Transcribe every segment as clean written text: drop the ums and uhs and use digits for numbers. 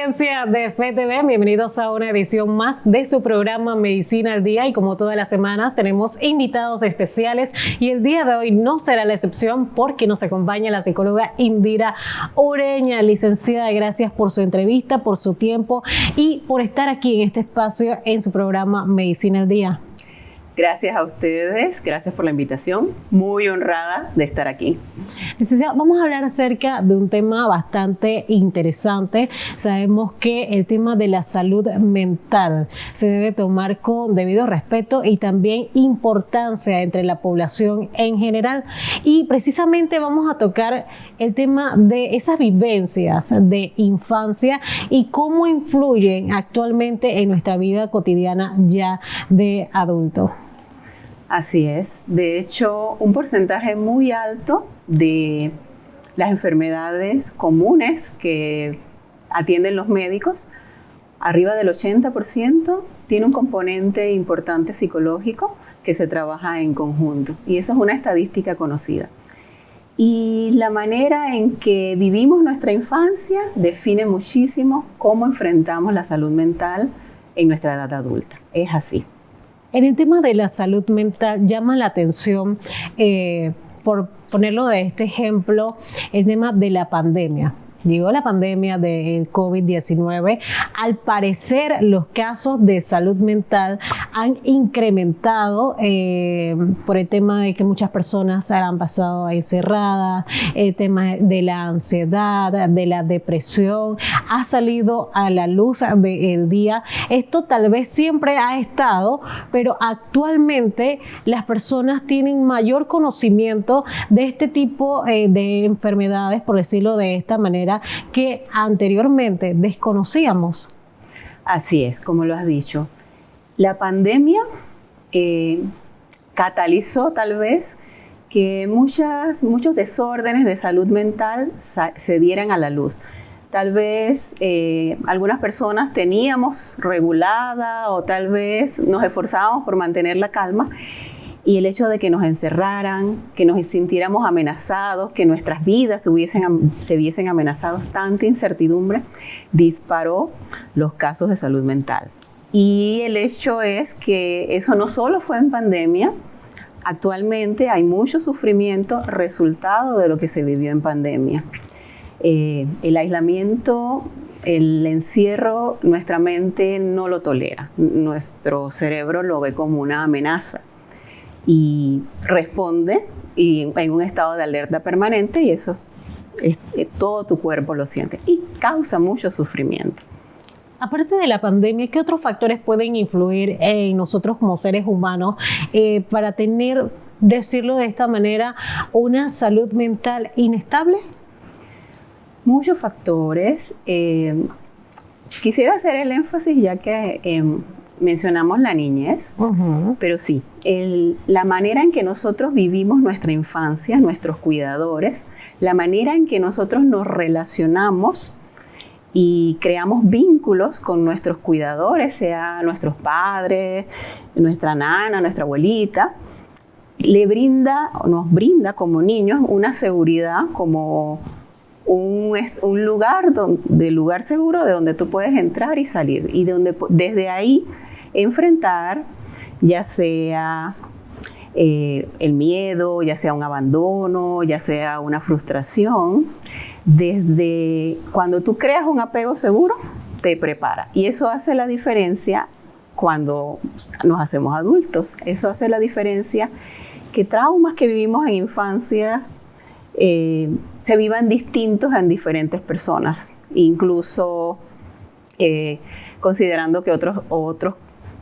audiencia de FETV, bienvenidos a una edición más de su programa Medicina al Día, y como todas las semanas tenemos invitados especiales y el día de hoy no será la excepción porque nos acompaña la psicóloga Indira Ureña. Licenciada, gracias por su entrevista, por su tiempo y por estar aquí en este espacio en su programa Medicina al Día. Gracias a ustedes, gracias por la invitación, muy honrada de estar aquí. Licenciada, vamos a hablar acerca de un tema bastante interesante. Sabemos que el tema de la salud mental se debe tomar con debido respeto y también importancia entre la población en general. Y precisamente vamos a tocar el tema de esas vivencias de infancia y cómo influyen actualmente en nuestra vida cotidiana ya de adulto. Así es. De hecho, un porcentaje muy alto de las enfermedades comunes que atienden los médicos, arriba del 80%, tiene un componente importante psicológico que se trabaja en conjunto. Y eso es una estadística conocida. Y la manera en que vivimos nuestra infancia define muchísimo cómo enfrentamos la salud mental en nuestra edad adulta. Es así. En el tema de la salud mental llama la atención, por ponerlo de este ejemplo, el tema de la pandemia. Llegó la pandemia del COVID-19. Al parecer, los casos de salud mental han incrementado por el tema de que muchas personas han pasado encerradas, el tema de la ansiedad, de la depresión, ha salido a la luz del día. Esto tal vez siempre ha estado, pero actualmente las personas tienen mayor conocimiento de este tipo de enfermedades, por decirlo de esta manera, que anteriormente desconocíamos. Así es, como lo has dicho. La pandemia catalizó tal vez que muchos desórdenes de salud mental se dieran a la luz. Tal vez algunas personas teníamos regulada o tal vez nos esforzábamos por mantener la calma. Y el hecho de que nos encerraran, que nos sintiéramos amenazados, que nuestras vidas se viesen amenazados, tanta incertidumbre, disparó los casos de salud mental. Y el hecho es que eso no solo fue en pandemia, actualmente hay mucho sufrimiento resultado de lo que se vivió en pandemia. El aislamiento, el encierro, nuestra mente no lo tolera, nuestro cerebro lo ve como una amenaza. Y responde en un estado de alerta permanente y eso todo tu cuerpo lo siente y causa mucho sufrimiento. Aparte de la pandemia, ¿qué otros factores pueden influir en nosotros como seres humanos para tener, decirlo de esta manera, una salud mental inestable? Muchos factores. Quisiera hacer el énfasis ya que mencionamos la niñez, pero sí, la manera en que nosotros vivimos nuestra infancia, nuestros cuidadores, la manera en que nosotros nos relacionamos y creamos vínculos con nuestros cuidadores, sea nuestros padres, nuestra nana, nuestra abuelita, nos brinda como niños una seguridad, como un lugar seguro de donde tú puedes entrar y salir y desde ahí enfrentar ya sea el miedo, ya sea un abandono, ya sea una frustración. Desde cuando tú creas un apego seguro, te prepara. Y eso hace la diferencia cuando nos hacemos adultos. Eso hace la diferencia que traumas que vivimos en infancia se vivan distintos en diferentes personas. Incluso considerando que otros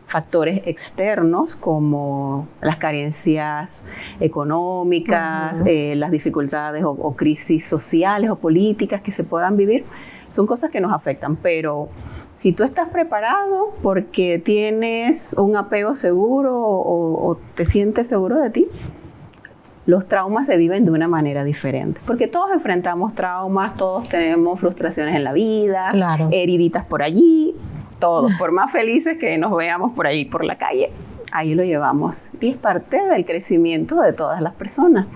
factores externos como las carencias económicas, las dificultades o crisis sociales o políticas que se puedan vivir, son cosas que nos afectan. Pero si tú estás preparado porque tienes un apego seguro o te sientes seguro de ti, los traumas se viven de una manera diferente. Porque todos enfrentamos traumas, todos tenemos frustraciones en la vida, claro, heriditas por allí, todos, por más felices que nos veamos por ahí, por la calle, ahí lo llevamos. Y es parte del crecimiento de todas las personas.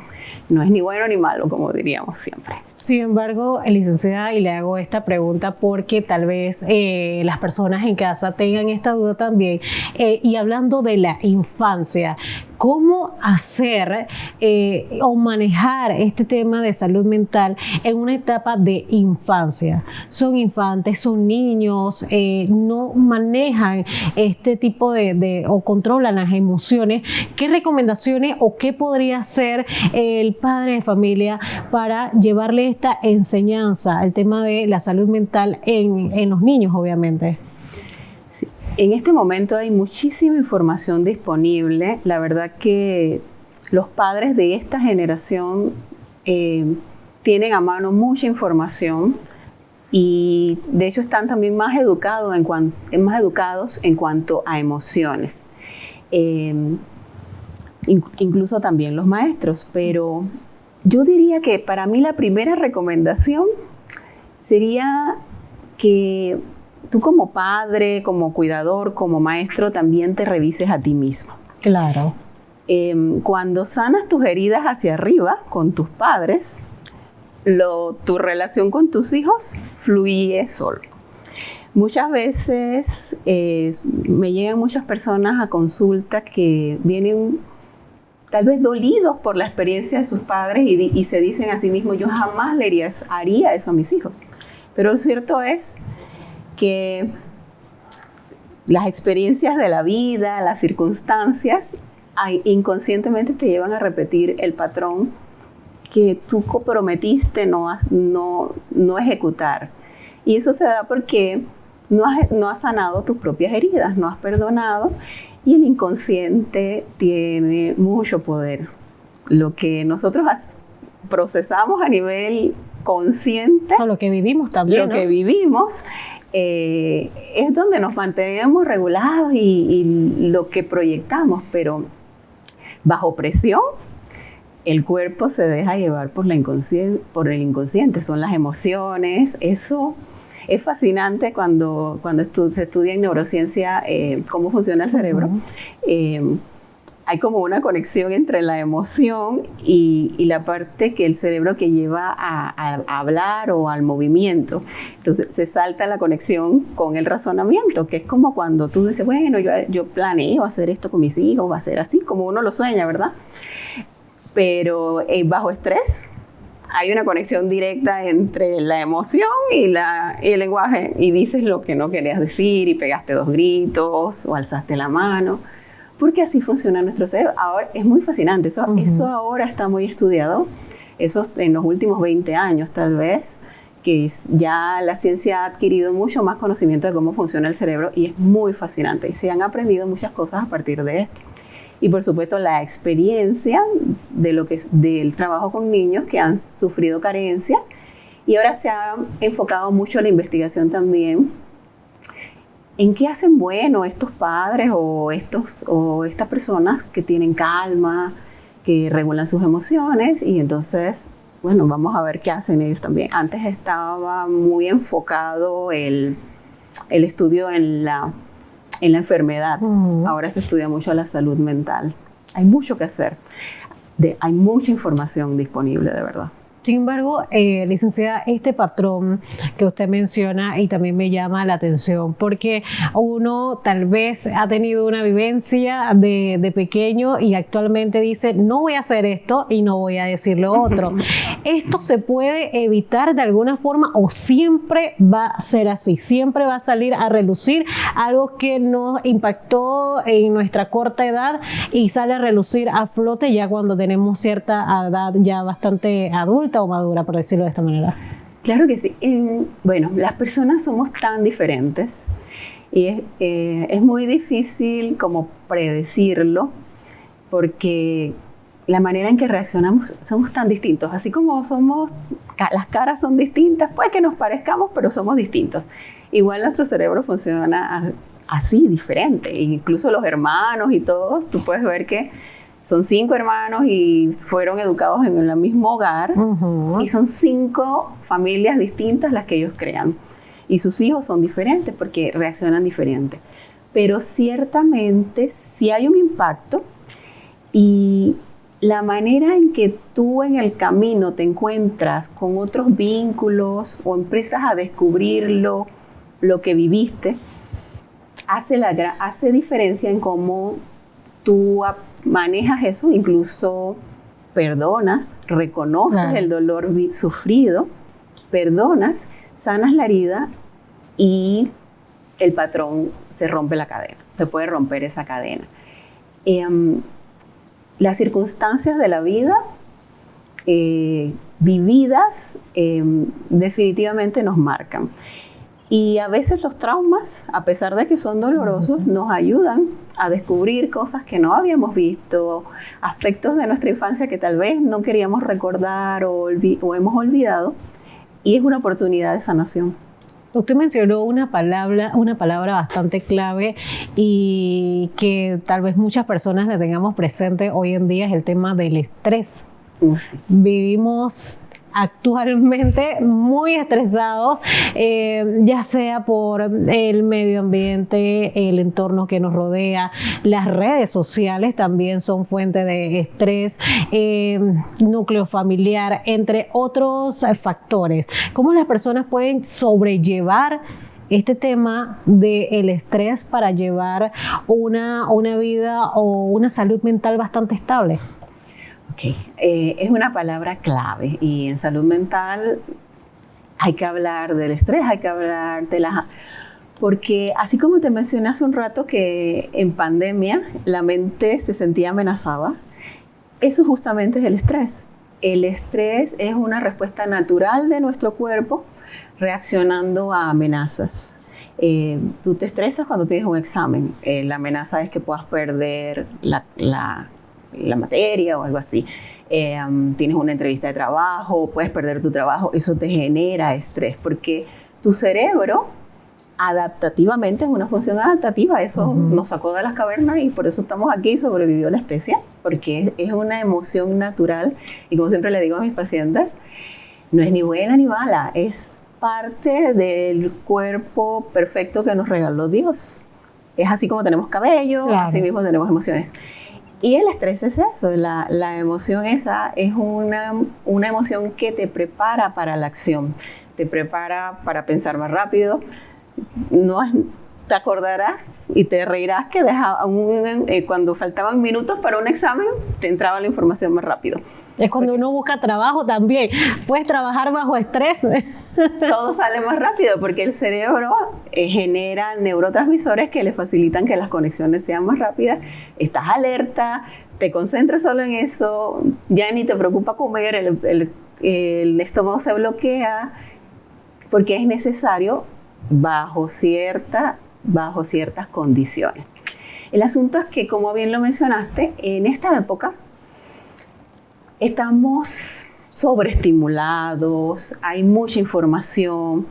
No es ni bueno ni malo, como diríamos siempre. Sin embargo, licenciada, y le hago esta pregunta porque tal vez las personas en casa tengan esta duda también. Y hablando de la infancia, ¿cómo hacer o manejar este tema de salud mental en una etapa de infancia? Son infantes, son niños, no manejan este tipo o controlan las emociones. ¿Qué recomendaciones o qué podría hacer el padre de familia para llevarle esta enseñanza al tema de la salud mental en los niños, obviamente? Sí. En este momento hay muchísima información disponible. La verdad que los padres de esta generación tienen a mano mucha información y de hecho están también más educados en cuanto a emociones. Incluso también los maestros, pero yo diría que para mí la primera recomendación sería que tú como padre, como cuidador, como maestro, también te revises a ti mismo. Claro. Cuando sanas tus heridas hacia arriba con tus padres, tu relación con tus hijos fluye solo. Muchas veces me llegan muchas personas a consulta que vienen tal vez dolidos por la experiencia de sus padres y se dicen a sí mismos, yo jamás haría eso a mis hijos. Pero lo cierto es que las experiencias de la vida, las circunstancias, inconscientemente te llevan a repetir el patrón que tú prometiste no ejecutar. Y eso se da porque no has sanado tus propias heridas, no has perdonado, y el inconsciente tiene mucho poder. Lo que nosotros procesamos a nivel consciente, lo que vivimos también, lo que vivimos, es donde nos mantenemos regulados y lo que proyectamos, pero bajo presión el cuerpo se deja llevar por el inconsciente, son las emociones. Eso es fascinante cuando se estudia en neurociencia cómo funciona el cerebro. Hay como una conexión entre la emoción y la parte que el cerebro que lleva a hablar o al movimiento. Entonces se salta la conexión con el razonamiento, que es como cuando tú dices, bueno, yo planeo hacer esto con mis hijos, va a ser así, como uno lo sueña, ¿verdad? Pero bajo estrés hay una conexión directa entre la emoción y el lenguaje, y dices lo que no querías decir y pegaste 2 gritos o alzaste la mano, porque así funciona nuestro cerebro. Ahora es muy fascinante, eso ahora está muy estudiado, eso en los últimos 20 años tal vez, que ya la ciencia ha adquirido mucho más conocimiento de cómo funciona el cerebro y es muy fascinante y se han aprendido muchas cosas a partir de esto. Y por supuesto la experiencia del trabajo con niños que han sufrido carencias, y ahora se ha enfocado mucho la investigación también en qué hacen bueno estos padres o estas personas que tienen calma, que regulan sus emociones, y entonces, bueno, vamos a ver qué hacen ellos también. Antes estaba muy enfocado el estudio en la enfermedad. Ahora se estudia mucho la salud mental. Hay mucho que hacer. Hay mucha información disponible, de verdad. Sin embargo, licenciada, este patrón que usted menciona y también me llama la atención, porque uno tal vez ha tenido una vivencia de pequeño y actualmente dice, no voy a hacer esto y no voy a decir lo otro. ¿Esto se puede evitar de alguna forma o siempre va a ser así? ¿Siempre va a salir a relucir algo que nos impactó en nuestra corta edad y sale a relucir a flote ya cuando tenemos cierta edad ya bastante adulta o madura, por decirlo de esta manera? Claro que sí. Bueno, las personas somos tan diferentes y es muy difícil como predecirlo, porque la manera en que reaccionamos somos tan distintos. Así como las caras son distintas, puede que nos parezcamos, pero somos distintos. Igual nuestro cerebro funciona así, diferente. Incluso los hermanos y todos, tú puedes ver que son 5 hermanos y fueron educados en el mismo hogar, y son 5 familias distintas las que ellos crean. Y sus hijos son diferentes porque reaccionan diferente. Pero ciertamente sí hay un impacto, y la manera en que tú en el camino te encuentras con otros vínculos o empiezas a descubrir lo que viviste, hace diferencia en cómo tú manejas eso, incluso perdonas, reconoces el dolor sufrido, perdonas, sanas la herida y el patrón se rompe la cadena, se puede romper esa cadena. Las circunstancias de la vida vividas definitivamente nos marcan. Y a veces los traumas, a pesar de que son dolorosos, nos ayudan a descubrir cosas que no habíamos visto, aspectos de nuestra infancia que tal vez no queríamos recordar o hemos olvidado, y es una oportunidad de sanación. Usted mencionó una palabra bastante clave y que tal vez muchas personas la tengamos presente hoy en día, es el tema del estrés. Sí. Vivimos actualmente muy estresados, ya sea por el medio ambiente, el entorno que nos rodea, las redes sociales también son fuente de estrés, núcleo familiar, entre otros factores. ¿Cómo las personas pueden sobrellevar este tema del estrés para llevar una vida o una salud mental bastante estable? Okay. Es una palabra clave y en salud mental hay que hablar del estrés, hay que hablar porque así como te mencioné hace un rato que en pandemia la mente se sentía amenazada, eso justamente es el estrés. El estrés es una respuesta natural de nuestro cuerpo reaccionando a amenazas. Tú te estresas cuando tienes un examen. La amenaza es que puedas perder la materia o algo así. Tienes una entrevista de trabajo, puedes perder tu trabajo, eso te genera estrés porque tu cerebro adaptativamente es una función adaptativa, eso nos sacó de las cavernas y por eso estamos aquí y sobrevivió la especie, porque es una emoción natural y como siempre le digo a mis pacientes, no es ni buena ni mala, es parte del cuerpo perfecto que nos regaló Dios. Es así como tenemos cabello, claro. Así mismo tenemos emociones. Y el estrés es eso, la emoción esa es una emoción que te prepara para la acción, te prepara para pensar más rápido. No te acordarás y te reirás que cuando faltaban minutos para un examen, te entraba la información más rápido. Es cuando uno busca trabajo también. Puedes trabajar bajo estrés. Todo sale más rápido porque el cerebro genera neurotransmisores que le facilitan que las conexiones sean más rápidas. Estás alerta, te concentras solo en eso, ya ni te preocupa comer, el estómago se bloquea porque es necesario bajo ciertas condiciones. El asunto es que, como bien lo mencionaste, en esta época estamos sobreestimulados, hay mucha información,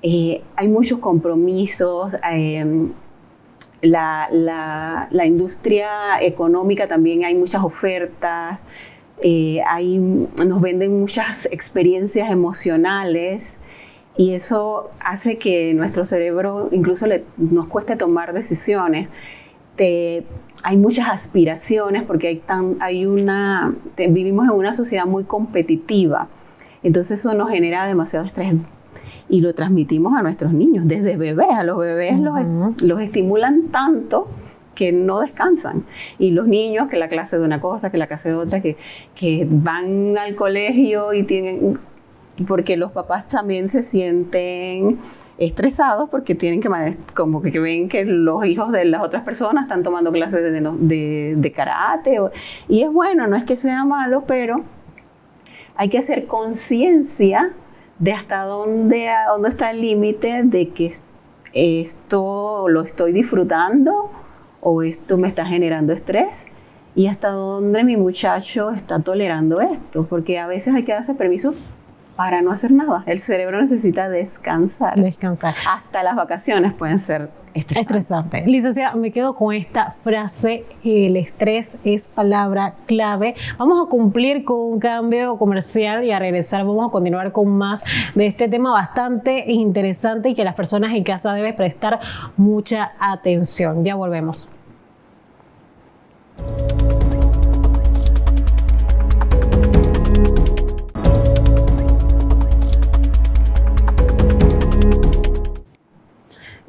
hay muchos compromisos, la industria económica también hay muchas ofertas, nos venden muchas experiencias emocionales. Y eso hace que nuestro cerebro incluso nos cueste tomar decisiones. Hay muchas aspiraciones porque vivimos en una sociedad muy competitiva. Entonces eso nos genera demasiado estrés y lo transmitimos a nuestros niños desde bebés. A los bebés los estimulan tanto que no descansan. Y los niños, que la clase de una cosa, que la clase de otra, que van al colegio y tienen... Porque los papás también se sienten estresados porque tienen como que ven que los hijos de las otras personas están tomando clases de karate. Y es bueno, no es que sea malo, pero hay que hacer conciencia de hasta dónde está el límite de que esto lo estoy disfrutando o esto me está generando estrés. Y hasta dónde mi muchacho está tolerando esto. Porque a veces hay que darse permiso para no hacer nada. El cerebro necesita descansar. Hasta las vacaciones pueden ser estresantes. Licenciada, me quedo con esta frase, el estrés es palabra clave. Vamos a cumplir con un cambio comercial y a regresar vamos a continuar con más de este tema bastante interesante y que las personas en casa deben prestar mucha atención. Ya volvemos.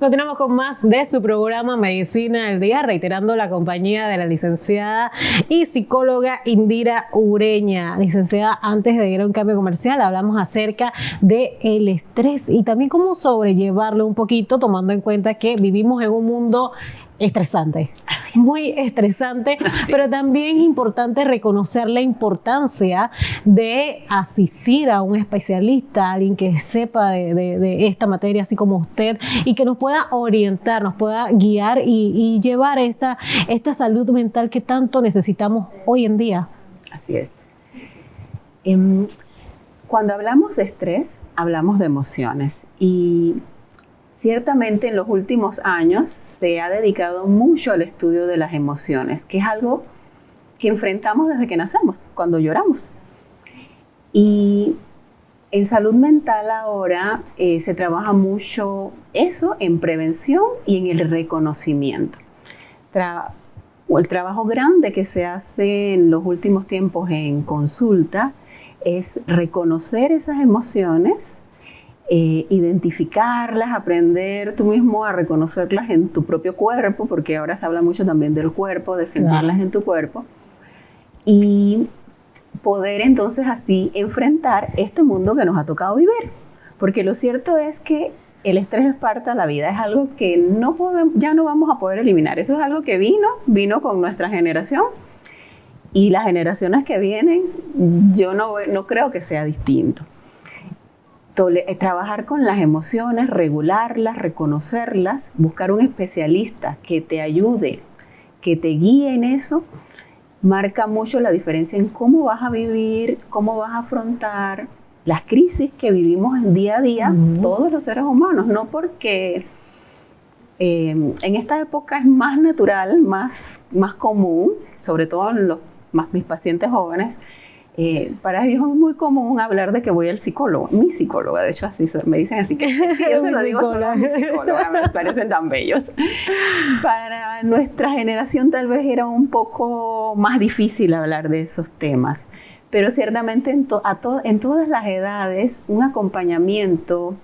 Continuamos con más de su programa Medicina del Día, reiterando la compañía de la licenciada y psicóloga Indira Ureña. Licenciada, antes de ir a un cambio comercial, hablamos acerca del estrés y también cómo sobrellevarlo un poquito, tomando en cuenta que vivimos en un mundo estresante, muy estresante, pero también es importante reconocer la importancia de asistir a un especialista, alguien que sepa de esta materia, así como usted, y que nos pueda orientar, nos pueda guiar y llevar esta salud mental que tanto necesitamos hoy en día. Así es. Cuando hablamos de estrés, hablamos de emociones y ciertamente en los últimos años se ha dedicado mucho al estudio de las emociones, que es algo que enfrentamos desde que nacemos, cuando lloramos. Y en salud mental ahora se trabaja mucho eso en prevención y en el reconocimiento. El trabajo grande que se hace en los últimos tiempos en consulta es reconocer esas emociones, identificarlas, aprender tú mismo a reconocerlas en tu propio cuerpo, porque ahora se habla mucho también del cuerpo, de sentirlas en tu cuerpo, y poder entonces así enfrentar este mundo que nos ha tocado vivir, porque lo cierto es que el estrés es parte de la vida, es algo que ya no vamos a poder eliminar, eso es algo que vino con nuestra generación, y las generaciones que vienen, yo no creo que sea distinto. Trabajar con las emociones, regularlas, reconocerlas, buscar un especialista que te ayude, que te guíe en eso, marca mucho la diferencia en cómo vas a vivir, cómo vas a afrontar las crisis que vivimos día a día, todos los seres humanos, no porque en esta época es más natural, más común, sobre todo en mis pacientes jóvenes. Para ellos es muy común hablar de que voy al psicólogo. Mi psicóloga, de hecho, así me dicen así que yo se lo digo solo a mi psicóloga, me parecen tan bellos. Para nuestra generación tal vez era un poco más difícil hablar de esos temas, pero ciertamente en todas las edades un acompañamiento,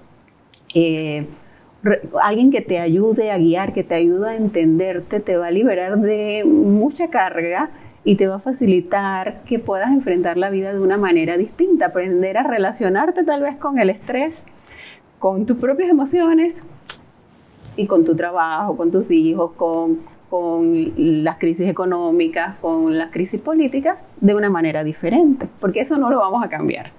alguien que te ayude a guiar, que te ayude a entenderte, te va a liberar de mucha carga y te va a facilitar que puedas enfrentar la vida de una manera distinta, aprender a relacionarte tal vez con el estrés, con tus propias emociones y con tu trabajo, con tus hijos, con las crisis económicas, con las crisis políticas de una manera diferente, porque eso no lo vamos a cambiar.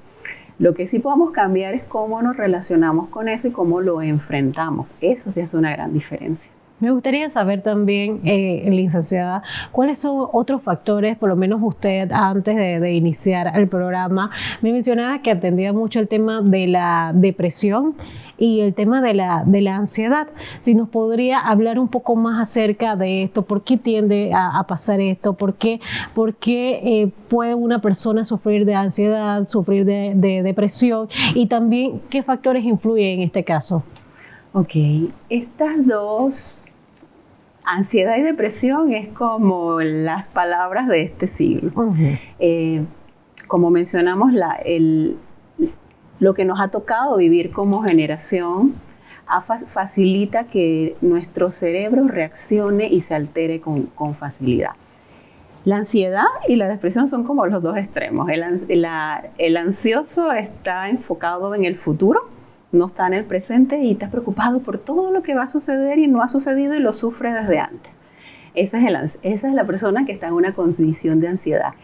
Lo que sí podemos cambiar es cómo nos relacionamos con eso y cómo lo enfrentamos. Eso sí hace una gran diferencia. Me gustaría saber también, licenciada, cuáles son otros factores, por lo menos usted antes de iniciar el programa, me mencionaba que atendía mucho el tema de la depresión y el tema de la ansiedad. Si nos podría hablar un poco más acerca de esto, ¿por qué tiende a pasar esto? ¿Por qué puede una persona sufrir de ansiedad, sufrir de depresión? Y también, ¿qué factores influyen en este caso? Ok, estas dos, ansiedad y depresión, es como las palabras de este siglo. Como mencionamos, lo que nos ha tocado vivir como generación facilita que nuestro cerebro reaccione y se altere con facilidad. La ansiedad y la depresión son como los dos extremos. El ansioso está enfocado en el futuro, no está en el presente y está preocupado por todo lo que va a suceder y no ha sucedido y lo sufre desde antes. Esa es la persona que está en una condición de ansiedad.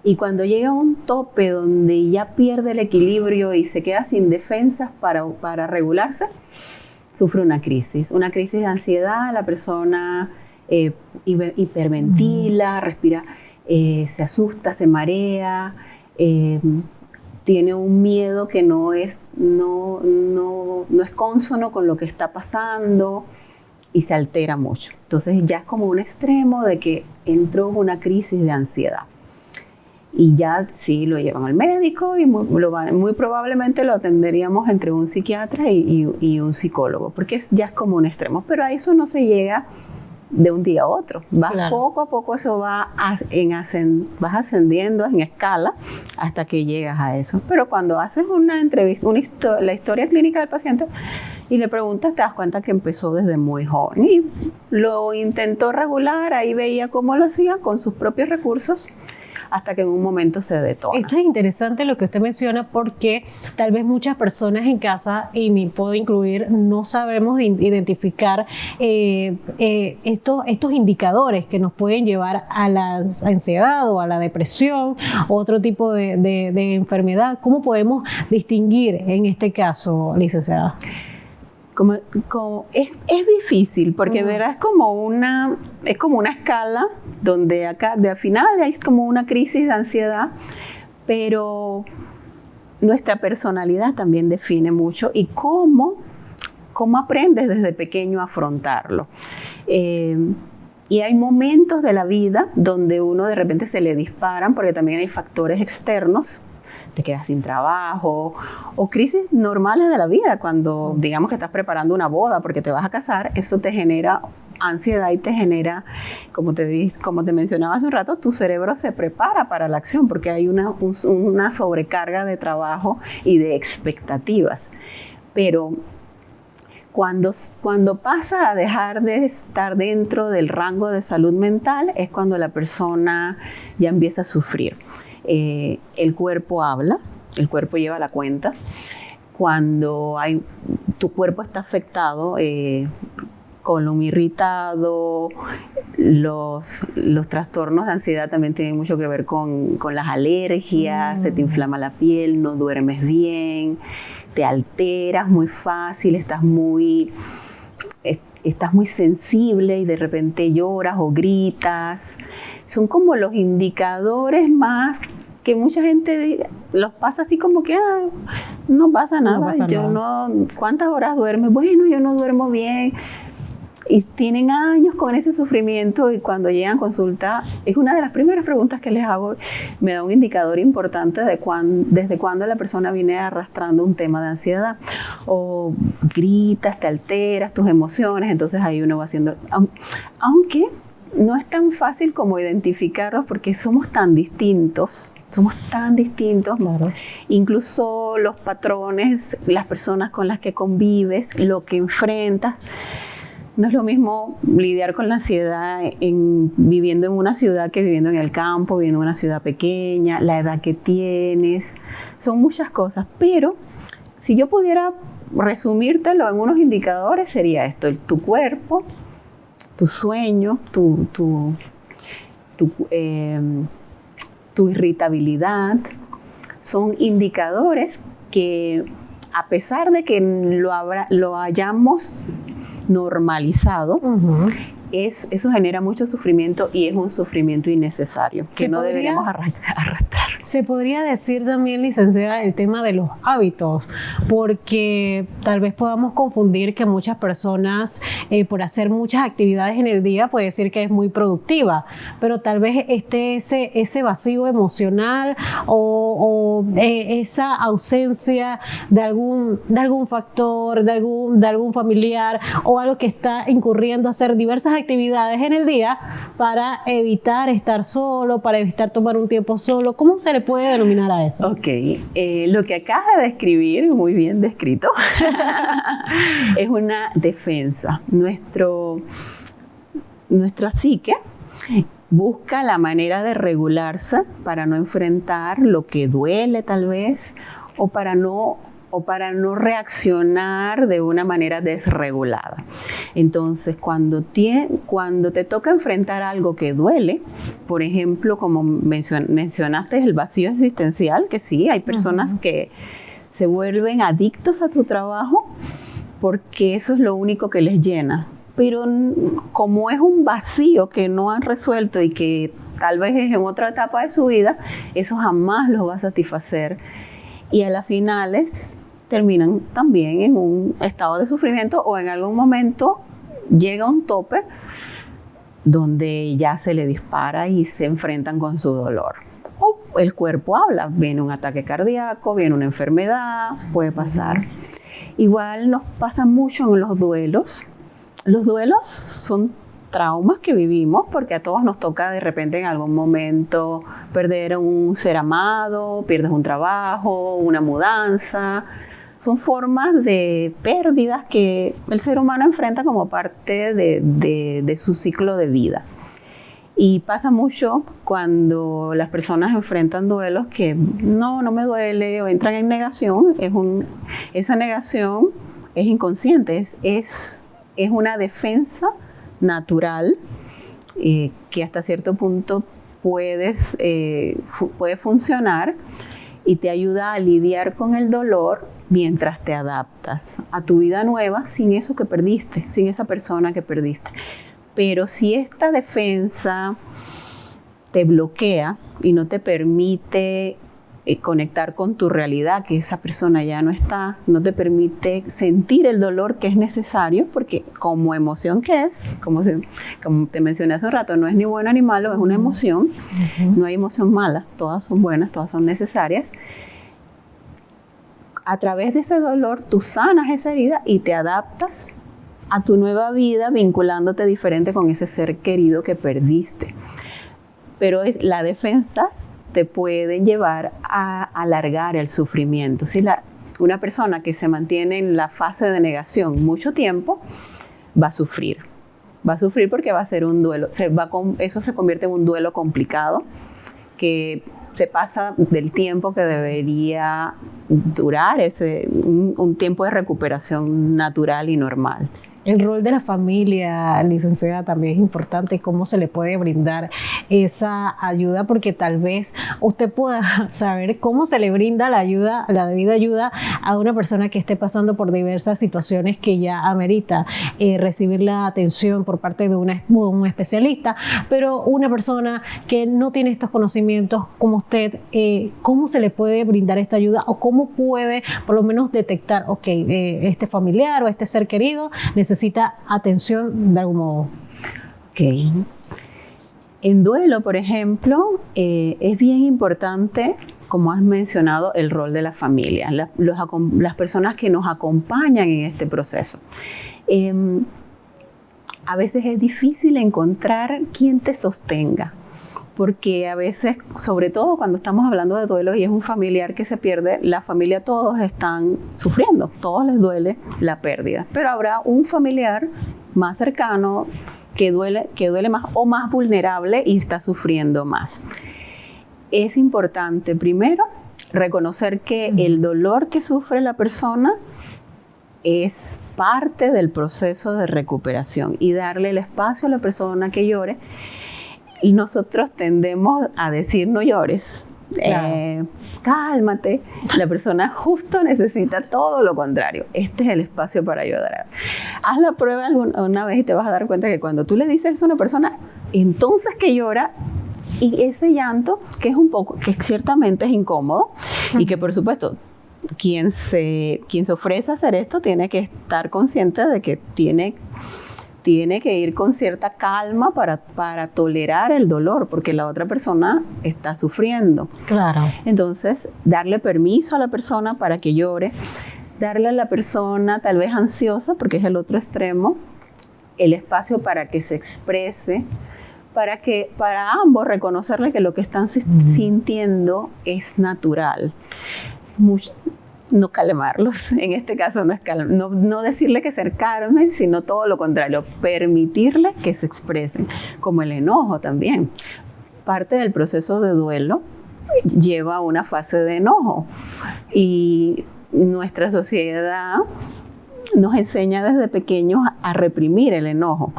Y cuando llega a un tope donde ya pierde el equilibrio y se queda sin defensas para regularse, sufre una crisis de ansiedad. La persona hiperventila, respira, se asusta, se marea, tiene un miedo que no es cónsono con lo que está pasando y se altera mucho. Entonces ya es como un extremo de que entró en una crisis de ansiedad. Y ya sí lo llevan al médico y muy probablemente lo atenderíamos entre un psiquiatra y un psicólogo, porque ya es como un extremo. Pero a eso no se llega de un día a otro. Claro. Poco a poco eso vas ascendiendo en escala hasta que llegas a eso. Pero cuando haces una entrevista, la historia clínica del paciente, y le preguntas, te das cuenta que empezó desde muy joven y lo intentó regular, ahí veía cómo lo hacía con sus propios recursos, hasta que en un momento se detona. Esto es interesante lo que usted menciona, porque tal vez muchas personas en casa, y me puedo incluir, no sabemos identificar estos indicadores que nos pueden llevar a la ansiedad o a la depresión o otro tipo de enfermedad. ¿Cómo podemos distinguir en este caso, licenciada? Es difícil porque en verdad es como una escala donde acá al final hay como una crisis de ansiedad, pero nuestra personalidad también define mucho y cómo aprendes desde pequeño a afrontarlo. Y hay momentos de la vida donde uno de repente se le disparan porque también hay factores externos. Te quedas sin trabajo o crisis normales de la vida, cuando digamos que estás preparando una boda porque te vas a casar, eso te genera ansiedad y te genera, como te mencionaba hace un rato, tu cerebro se prepara para la acción porque hay una sobrecarga de trabajo y de expectativas. Pero cuando pasa a dejar de estar dentro del rango de salud mental es cuando la persona ya empieza a sufrir. El cuerpo habla, el cuerpo lleva la cuenta. Cuando tu cuerpo está afectado, colon irritado, los trastornos de ansiedad también tienen mucho que ver con las alergias, se te inflama la piel, no duermes bien, te alteras muy fácil, estás muy sensible y de repente lloras o gritas. Son como los indicadores más que mucha gente los pasa así como que no pasa nada. No pasa nada. ¿Cuántas horas duermes? Bueno, yo no duermo bien. Y tienen años con ese sufrimiento y cuando llegan a consulta, es una de las primeras preguntas que les hago, me da un indicador importante desde cuándo la persona viene arrastrando un tema de ansiedad. O gritas, te alteras, tus emociones, entonces ahí uno va haciendo... Aunque no es tan fácil como identificarlos porque somos tan distintos. Claro. Incluso los patrones, las personas con las que convives, lo que enfrentas. No es lo mismo lidiar con la ansiedad viviendo en una ciudad que viviendo en el campo, viviendo en una ciudad pequeña, la edad que tienes, son muchas cosas. Pero si yo pudiera resumírtelo en unos indicadores, sería esto: tu cuerpo, tu sueño, tu irritabilidad, son indicadores que, a pesar de que lo hayamos normalizado, eso genera mucho sufrimiento y es un sufrimiento innecesario que no deberíamos arrastrar. Se podría decir también, licenciada, el tema de los hábitos, porque tal vez podamos confundir que muchas personas, por hacer muchas actividades en el día, puede decir que es muy productiva, pero tal vez ese vacío emocional o esa ausencia de algún factor, de algún familiar o algo que está incurriendo a hacer diversas actividades en el día para evitar estar solo, para evitar tomar un tiempo solo. ¿Cómo se le puede denominar a eso? Ok, lo que acabas de describir, muy bien descrito, es una defensa. Nuestra psique busca la manera de regularse para no enfrentar lo que duele tal vez o para no reaccionar de una manera desregulada. Entonces, cuando te toca enfrentar algo que duele, por ejemplo, como mencionaste, el vacío existencial, que sí, hay personas que se vuelven adictos a tu trabajo porque eso es lo único que les llena. Pero como es un vacío que no han resuelto y que tal vez es en otra etapa de su vida, eso jamás los va a satisfacer. Y a las finales terminan también en un estado de sufrimiento o en algún momento llega un tope donde ya se le dispara y se enfrentan con su dolor. O el cuerpo habla, viene un ataque cardíaco, viene una enfermedad, puede pasar. Igual nos pasa mucho en los duelos. Los duelos son traumas que vivimos porque a todos nos toca de repente en algún momento perder un ser amado, pierdes un trabajo, una mudanza. son formas de pérdidas que el ser humano enfrenta como parte de su ciclo de vida. Y pasa mucho cuando las personas enfrentan duelos que no me duele o entran en negación. Esa negación es inconsciente, es una defensa natural que hasta cierto punto puede funcionar y te ayuda a lidiar con el dolor mientras te adaptas a tu vida nueva sin eso que perdiste, sin esa persona que perdiste. Pero si esta defensa te bloquea y no te permite conectar con tu realidad, que esa persona ya no está, no te permite sentir el dolor que es necesario, porque como emoción que es, como te mencioné hace un rato, no es ni bueno ni malo, es una emoción. No hay emoción mala, todas son buenas, todas son necesarias. A través de ese dolor tú sanas esa herida y te adaptas a tu nueva vida vinculándote diferente con ese ser querido que perdiste. Pero las defensas te pueden llevar a alargar el sufrimiento. Si una persona que se mantiene en la fase de negación mucho tiempo va a sufrir. Va a sufrir porque va a ser un duelo. Eso se convierte en un duelo complicado que se pasa del tiempo que debería durar, un tiempo de recuperación natural y normal. El rol de la familia, licenciada, también es importante. ¿Cómo se le puede brindar esa ayuda? Porque tal vez usted pueda saber cómo se le brinda la ayuda, la debida ayuda a una persona que esté pasando por diversas situaciones que ya amerita recibir la atención por parte de un especialista, pero una persona que no tiene estos conocimientos como usted, ¿cómo se le puede brindar esta ayuda o cómo puede por lo menos detectar, este familiar o este ser querido necesita atención de algún modo? Okay. En duelo, por ejemplo, es bien importante, como has mencionado, el rol de la familia, las personas que nos acompañan en este proceso. A veces es difícil encontrar quien te sostenga, porque a veces, sobre todo cuando estamos hablando de duelo y es un familiar que se pierde, la familia todos están sufriendo, todos les duele la pérdida, pero habrá un familiar más cercano que duele más o más vulnerable y está sufriendo más. Es importante primero reconocer que el dolor que sufre la persona es parte del proceso de recuperación y darle el espacio a la persona que llore. Nosotros tendemos a decir no llores, claro. Cálmate. La persona justo necesita todo lo contrario. Este es el espacio para llorar. Haz la prueba una vez y te vas a dar cuenta que cuando tú le dices eso a una persona, entonces que llora, y ese llanto que ciertamente es incómodo y que por supuesto quien se ofrece a hacer esto tiene que estar consciente de que tiene que ir con cierta calma para tolerar el dolor, porque la otra persona está sufriendo. Claro. Entonces, darle permiso a la persona para que llore, darle a la persona tal vez ansiosa, porque es el otro extremo, el espacio para que se exprese, para ambos reconocerle que lo que están sintiendo es natural. No calmarlos, en este caso no decirle que se calmen, sino todo lo contrario, permitirle que se expresen, como el enojo también. Parte del proceso de duelo lleva una fase de enojo y nuestra sociedad nos enseña desde pequeños a reprimir el enojo.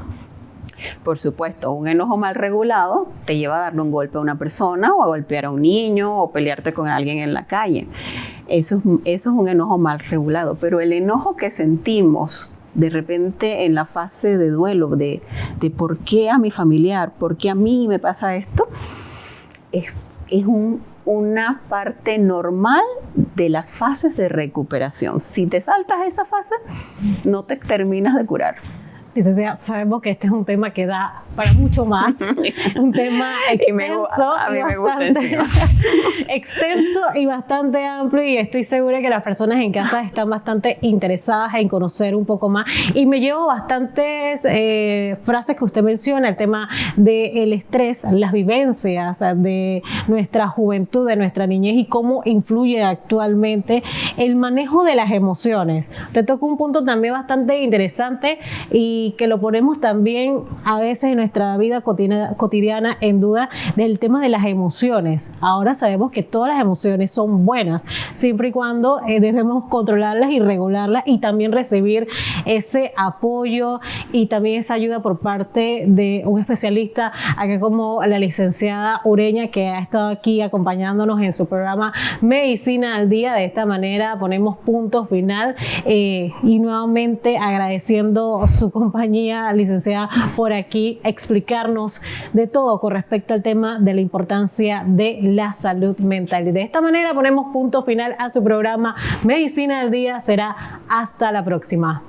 Por supuesto, un enojo mal regulado te lleva a darle un golpe a una persona o a golpear a un niño o pelearte con alguien en la calle. Eso es un enojo mal regulado, pero el enojo que sentimos de repente en la fase de duelo, de por qué a mi familiar, por qué a mí me pasa esto, es una parte normal de las fases de recuperación. Si te saltas esa fase, no te terminas de curar. Licenciada, sabemos que este es un tema que da para mucho más, un tema extenso, extenso y bastante amplio, y estoy segura que las personas en casa están bastante interesadas en conocer un poco más, y me llevo bastantes frases que usted menciona, el tema del estrés, las vivencias de nuestra juventud, de nuestra niñez y cómo influye actualmente el manejo de las emociones. Usted tocó un punto también bastante interesante y que lo ponemos también a veces en nuestra vida cotidiana en duda, del tema de las emociones. Ahora sabemos que todas las emociones son buenas, siempre y cuando debemos controlarlas y regularlas, y también recibir ese apoyo y también esa ayuda por parte de un especialista, acá como la licenciada Ureña, que ha estado aquí acompañándonos en su programa Medicina al Día. De esta manera ponemos punto final y nuevamente agradeciendo su compañía, licenciada, por aquí explicarnos de todo con respecto al tema de la importancia de la salud mental. Y de esta manera ponemos punto final a su programa Medicina al Día. Será hasta la próxima.